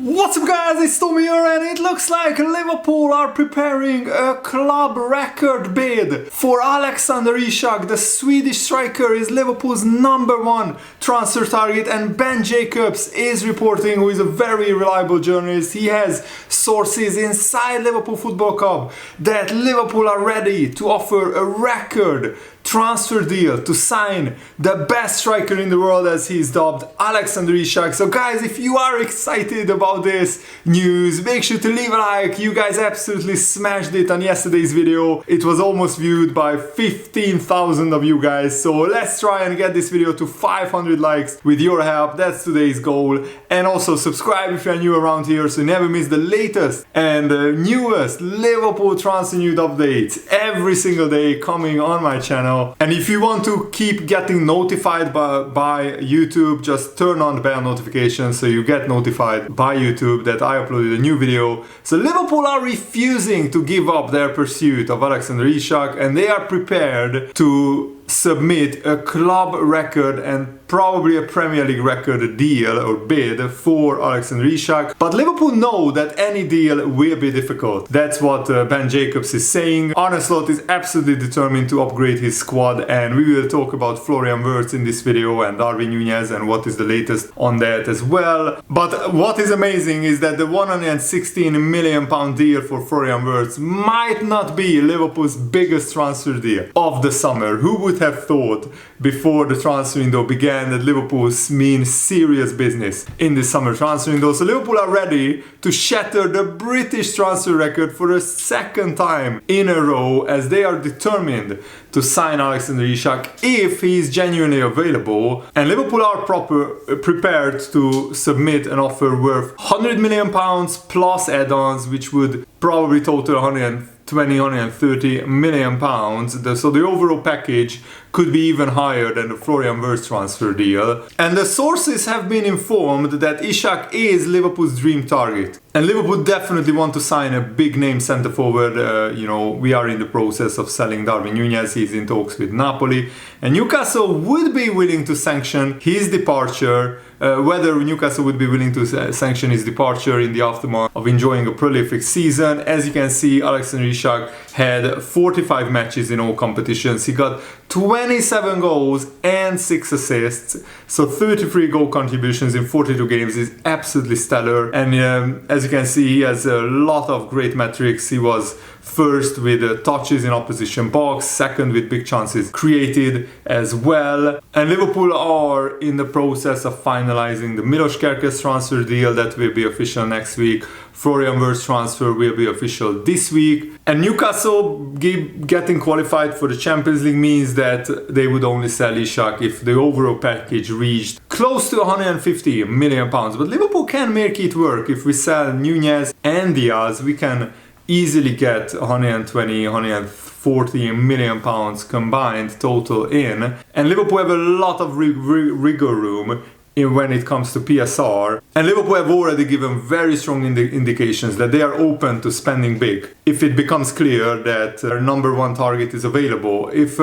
What's up guys, it's Tommy here and it looks like Liverpool are preparing a club record bid for Alexander Isak. The Swedish striker is Liverpool's #1 transfer target, and Ben Jacobs is reporting, who is a very reliable journalist. He has sources inside Liverpool Football Club that Liverpool are ready to offer a record transfer deal to sign the best striker in the world, as he's dubbed, Alexander Isak. So guys, if you are excited about this news, make sure to leave a like. You guys absolutely smashed it on yesterday's video. It was almost viewed by 15,000 of you guys. So let's try and get this video to 500 likes with your help. That's today's goal. And also subscribe if you're new around here so you never miss the latest and newest Liverpool transfer news updates every single day coming on my channel. And if you want to keep getting notified by YouTube, just turn on the bell notification so you get notified by YouTube that I uploaded a new video. So Liverpool are refusing to give up their pursuit of Alexander Isak, and they are prepared to submit a club record and probably a Premier League record deal or bid for Alexander Isak. But Liverpool know that any deal will be difficult. That's what Ben Jacobs is saying. Arne Slot is absolutely determined to upgrade his squad, and we will talk about Florian Wirtz in this video and Darwin Nunez and what is the latest on that as well. But what is amazing is that the £116 million deal for Florian Wirtz might not be Liverpool's biggest transfer deal of the summer. Who would have thought before the transfer window began that Liverpool means serious business in the summer transfer window? So Liverpool are ready to shatter the British transfer record for a second time in a row, as they are determined to sign Alexander Isak if he is genuinely available. And Liverpool are prepared to submit an offer worth £100 million plus add-ons, which would probably total 130 million pounds. So the overall package could be even higher than the Florian Wirtz transfer deal. And the sources have been informed that Isak is Liverpool's dream target. And Liverpool definitely want to sign a big name centre forward. We are in the process of selling Darwin Nunez. He's in talks with Napoli. And Newcastle would be willing to sanction his departure. Whether Newcastle would be willing to sanction his departure in the aftermath of enjoying a prolific season. As you can see, Alexander Isak had 45 matches in all competitions. He got 27 goals and 6 assists. So 33 goal contributions in 42 games is absolutely stellar. And as you can see, he has a lot of great metrics. He was first with touches in opposition box, second with big chances created as well. And Liverpool are in the process of finalizing the Milos Kerkez transfer deal that will be official next week. Florian Wirtz transfer will be official this week. And Newcastle getting qualified for the Champions League means that they would only sell Isak if the overall package reached close to £150 million. But Liverpool can make it work. If we sell Nunez and Diaz, we can easily get 140 million pounds combined total in. And Liverpool have a lot of wiggle room when it comes to PSR, and Liverpool have already given very strong indications that they are open to spending big if it becomes clear that their #1 target is available. If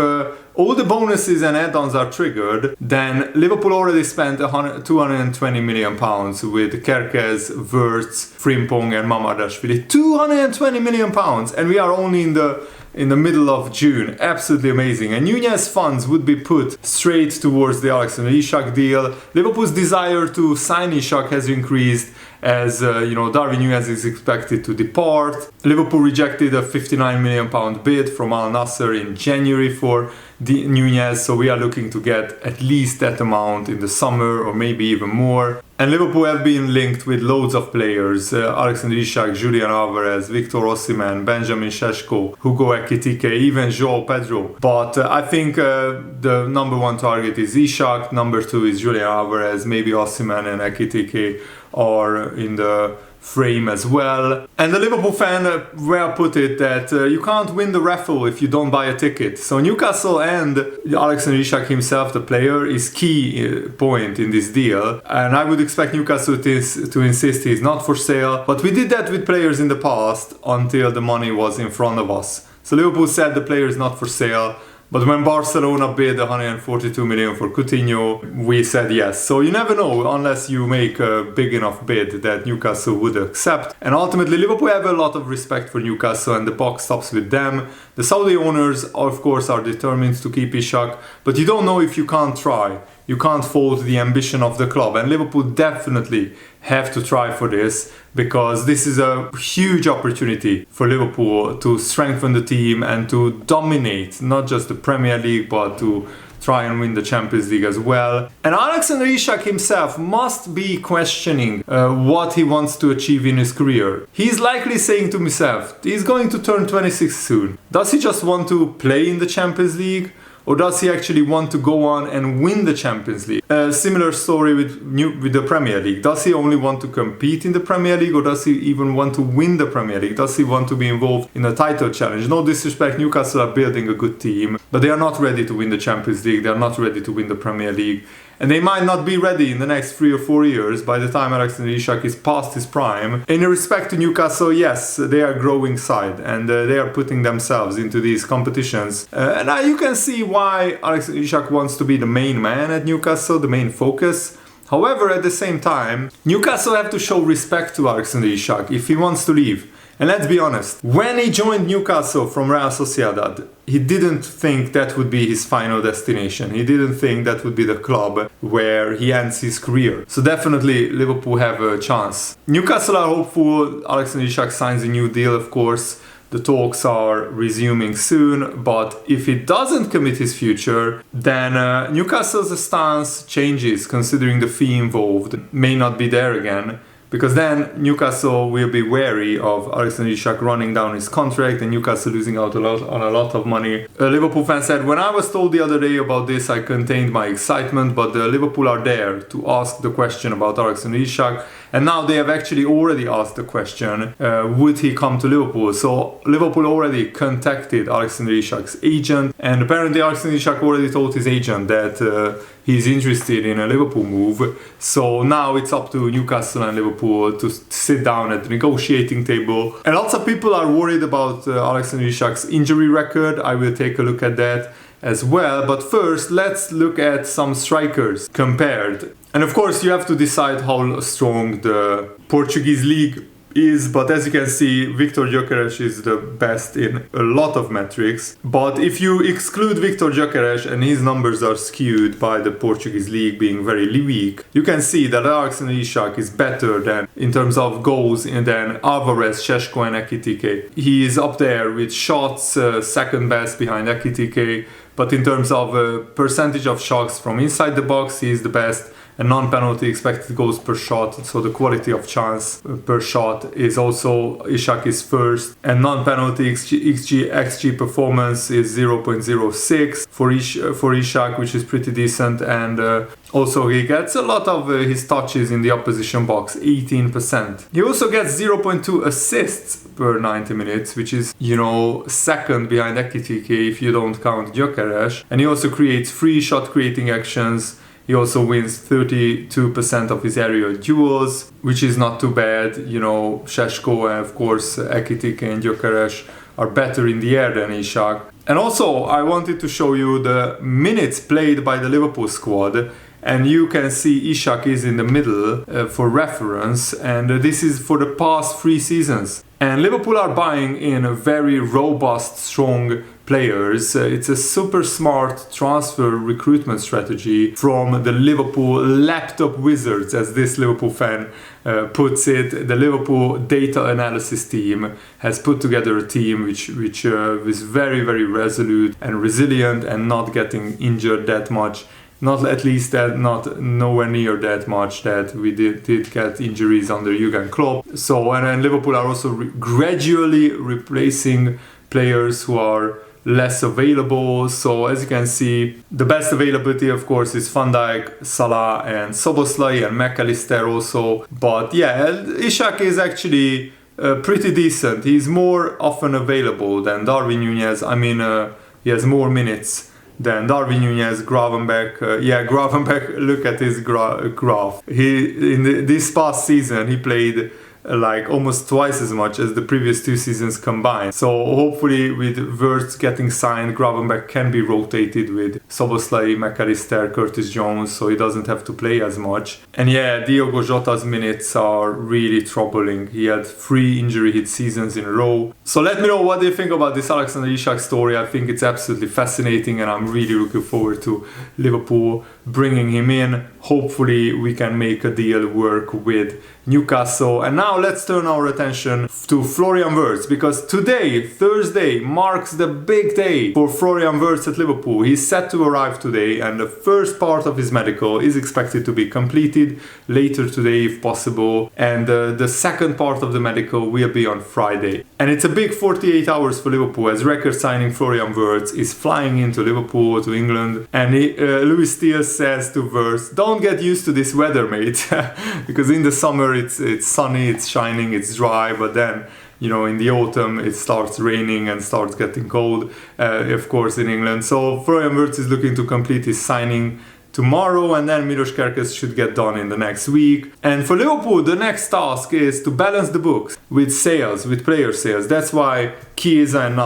all the bonuses and add-ons are triggered, then Liverpool already spent 220 million pounds with Kerkez, Wirtz, Frimpong and Mamardashvili. 220 million pounds, and we are only in the middle of June. Absolutely amazing. And Nunez funds would be put straight towards the Alexander Isak deal. Liverpool's desire to sign Isak has increased as Darwin Nunez is expected to depart. Liverpool rejected a £59 million bid from Al Nassr in January for Nunez, so we are looking to get at least that amount in the summer or maybe even more. And Liverpool have been linked with loads of players: Alexander Isak, Julian Alvarez, Victor Osimhen, Benjamin Šeško, Hugo Ekitike, even João Pedro. But I think the #1 target is Isak, #2 is Julian Alvarez, maybe Osimhen and Ekitike are in the frame as well. And the Liverpool fan well put it that you can't win the raffle if you don't buy a ticket. So Newcastle and Alexander Isak himself, the player, is key point in this deal. And I would expect Newcastle to insist he's not for sale. But we did that with players in the past until the money was in front of us. So Liverpool said the player is not for sale. But when Barcelona bid 142 million for Coutinho, we said yes. So you never know unless you make a big enough bid that Newcastle would accept. And ultimately, Liverpool have a lot of respect for Newcastle and the buck stops with them. The Saudi owners, of course, are determined to keep Isak, but you don't know if you can't try. You can't fault the ambition of the club, and Liverpool definitely have to try for this, because this is a huge opportunity for Liverpool to strengthen the team and to dominate not just the Premier League but to try and win the Champions League as well. And Alexander Isak himself must be questioning what he wants to achieve in his career. He's likely saying to himself, he's going to turn 26 soon. Does he just want to play in the Champions League? Or does he actually want to go on and win the Champions League? A similar story with the Premier League. Does he only want to compete in the Premier League, or does he even want to win the Premier League? Does he want to be involved in a title challenge? No disrespect, Newcastle are building a good team, but they are not ready to win the Champions League. They are not ready to win the Premier League. And they might not be ready in the next 3 or 4 years by the time Alexander Isak is past his prime. In respect to Newcastle, yes, they are a growing side and they are putting themselves into these competitions. And now you can see why Alexander Isak wants to be the main man at Newcastle, the main focus. However, at the same time, Newcastle have to show respect to Alexander Isak if he wants to leave. And let's be honest, when he joined Newcastle from Real Sociedad, he didn't think that would be his final destination. He didn't think that would be the club where he ends his career. So definitely Liverpool have a chance. Newcastle are hopeful Alexander Isak signs a new deal, of course. The talks are resuming soon, but if he doesn't commit his future, then Newcastle's stance changes, considering the fee involved may not be there again. Because then Newcastle will be wary of Alexander Isak running down his contract and Newcastle losing out on a lot of money. A Liverpool fan said, when I was told the other day about this, I contained my excitement, but the Liverpool are there to ask the question about Alexander Isak. And now they have actually already asked the question, would he come to Liverpool? So Liverpool already contacted Alexander Isak's agent, and apparently Alexander Isak already told his agent that he's interested in a Liverpool move. So now it's up to Newcastle and Liverpool to sit down at the negotiating table. And lots of people are worried about Alexander Isak's injury record. I will take a look at that as well. But first, let's look at some strikers compared. And of course, you have to decide how strong the Portuguese league is, but as you can see, Victor Gyökeres is the best in a lot of metrics. But if you exclude Victor Gyökeres and his numbers are skewed by the Portuguese league being very weak, you can see that Alexander Isak is better than in terms of goals than Alvarez, Šeško and Ekitike. He is up there with shots, second best behind Ekitike, but in terms of percentage of shots from inside the box, he is the best. And non-penalty expected goals per shot, so the quality of chance per shot is also Isak is first. And non-penalty XG performance is 0.06 for Isak, which is pretty decent. And also he gets a lot of his touches in the opposition box, 18%. He also gets 0.2 assists per 90 minutes, which is, second behind Ekitike if you don't count Gyökeres. And he also creates 3 shot creating actions. He also wins 32% of his aerial duels, which is not too bad. Šeško and of course Ekitike and Gyökeres are better in the air than Isak. And also I wanted to show you the minutes played by the Liverpool squad. And you can see Isak is in the middle for reference, and this is for the past 3 seasons. And Liverpool are buying in a very robust, strong players. It's a super smart transfer recruitment strategy from the Liverpool laptop wizards, as this Liverpool fan puts it. The Liverpool data analysis team has put together a team which is very, very resolute and resilient and not getting injured that much. Not at least that, not nowhere near that much that we did get injuries under Jurgen Klopp. So, and Liverpool are also gradually replacing players who are less available. So as you can see, the best availability of course is Van Dijk, Salah and Szoboszlai and McAllister also. But yeah, Isak is actually pretty decent. He's more often available than Darwin Nunez. He has more minutes than Darwin Nunez, Gravenberch. Gravenberch, look at his graph. This past season he played like almost twice as much as the previous 2 seasons combined. So hopefully with Wirtz getting signed, Gravenberch can be rotated with Szoboszlai, McAllister, Curtis Jones, so he doesn't have to play as much. And yeah, Diogo Jota's minutes are really troubling. He had 3 injury hit seasons in a row. So let me know what you think about this Alexander Isak story. I think it's absolutely fascinating, and I'm really looking forward to Liverpool bringing him in. Hopefully we can make a deal work with Newcastle. And now let's turn our attention to Florian Wirtz, because today, Thursday, marks the big day for Florian Wirtz at Liverpool. He's set to arrive today, and the first part of his medical is expected to be completed later today if possible, and the second part of the medical will be on Friday. And it's a big 48 hours for Liverpool, as record signing Florian Wirtz is flying into Liverpool, to England, and Louis Steele says to Wirtz, "Don't get used to this weather, mate," because in the summer it's sunny, it's shining, it's dry, but then in the autumn it starts raining and starts getting cold, of course, in England. So Florian Wirtz is looking to complete his signing tomorrow, and then Milos Kerkez should get done in the next week. And for Liverpool, the next task is to balance the books with sales, with player sales. That's why Chiesa and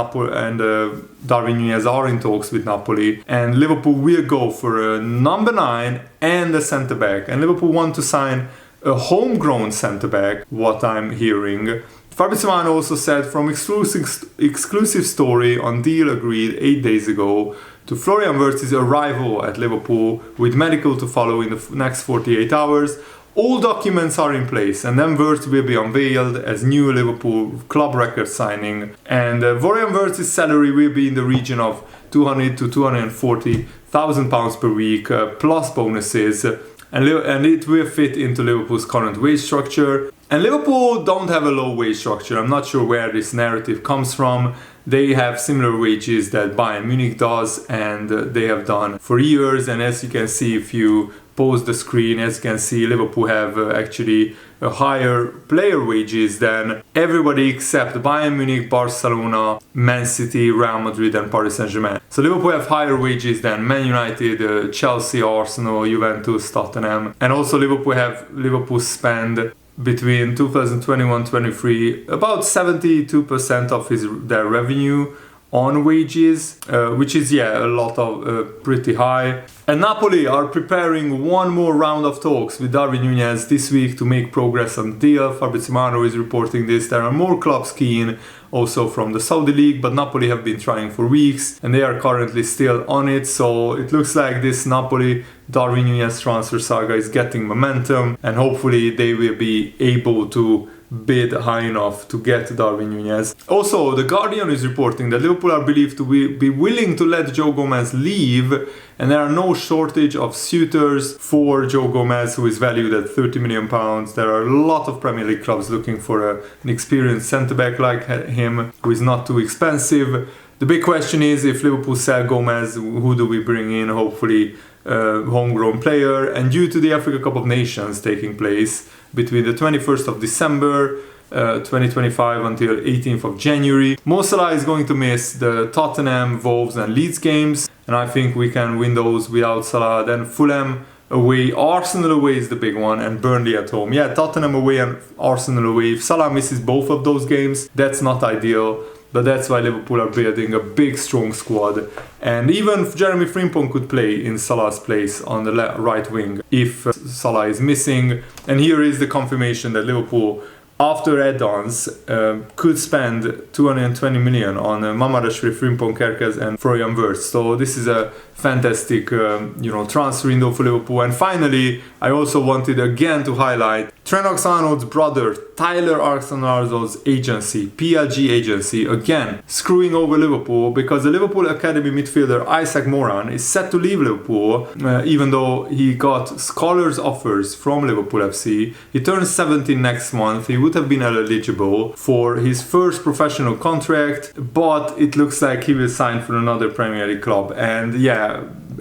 Darwin Nunez are in talks with Napoli, and Liverpool will go for a number 9 and a centre back. And Liverpool want to sign a homegrown centre back, what I'm hearing. Fabrizio Romano also said from exclusive story on deal agreed 8 days ago to Florian Wirtz's arrival at Liverpool, with medical to follow in the next 48 hours. All documents are in place, and then Wirtz will be unveiled as new Liverpool club record signing. And Florian Wirtz's salary will be in the region of 200 to 240,000 pounds per week, plus bonuses. And it will fit into Liverpool's current wage structure. And Liverpool don't have a low wage structure. I'm not sure where this narrative comes from. They have similar wages that Bayern Munich does, and they have done for years. And as you can see, if you pause the screen, as you can see, Liverpool have actually a higher player wages than everybody except Bayern Munich, Barcelona, Man City, Real Madrid and Paris Saint-Germain. So Liverpool have higher wages than Man United, Chelsea, Arsenal, Juventus, Tottenham. And also Liverpool spend between 2021-23 about 72% of their revenue on wages, which is a lot of pretty high. And Napoli are preparing one more round of talks with Darwin Nunez this week to make progress on the deal. Fabrizio Romano is reporting this. There are more clubs keen, also from the Saudi League, but Napoli have been trying for weeks and they are currently still on it. So it looks like this Napoli Darwin Nunez transfer saga is getting momentum, and hopefully they will be able to bid high enough to get Darwin Nunez. Also, The Guardian is reporting that Liverpool are believed to be willing to let Joe Gomez leave, and there are no shortage of suitors for Joe Gomez, who is valued at £30 million. There are a lot of Premier League clubs looking for an experienced centre-back like him, who is not too expensive. The big question is, if Liverpool sell Gomez, who do we bring in? Hopefully homegrown player. And due to the Africa Cup of Nations taking place between the 21st of December 2025 until 18th of January, Mo Salah is going to miss the Tottenham, Wolves and Leeds games, and I think we can win those without Salah. Then Fulham away, Arsenal away is the big one, and Burnley at home. Yeah, Tottenham away and Arsenal away. If Salah misses both of those games, that's not ideal. But that's why Liverpool are building a big, strong squad. And even Jeremy Frimpong could play in Salah's place on the right wing if Salah is missing. And here is the confirmation that Liverpool, after add-ons, could spend 220 million on Mamadashvili, Frimpong, Kerkez and Florian Wirtz. So this is a fantastic transfer window for Liverpool. And finally, I also wanted again to highlight Trent Alexander-Arnold's brother, Tyler Alexander-Arnold's agency, PLG agency, again screwing over Liverpool, because the Liverpool Academy midfielder Isak Moran is set to leave Liverpool, even though he got scholars offers from Liverpool FC. He turns 17 next month. He would have been eligible for his first professional contract, but it looks like he will sign for another Premier League club. And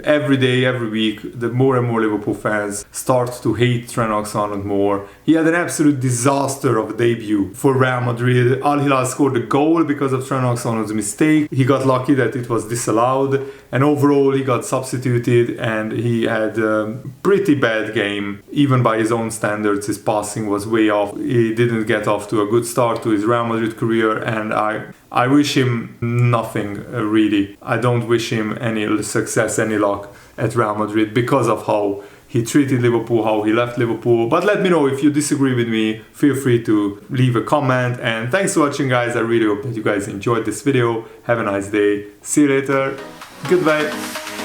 every day, every week, the more and more Liverpool fans start to hate Trent Alexander-Arnold more. He had an absolute disaster of a debut for Real Madrid. Al Hilal scored a goal because of Trent Alexander-Arnold's mistake. He got lucky that it was disallowed, and overall he got substituted and he had a pretty bad game. Even by his own standards, his passing was way off. He didn't get off to a good start to his Real Madrid career, and I wish him nothing really. I don't wish him any success, any luck at Real Madrid because of how he treated Liverpool, how he left Liverpool. But let me know if you disagree with me. Feel free to leave a comment. And thanks for watching, guys. I really hope that you guys enjoyed this video. Have a nice day. See you later. Goodbye.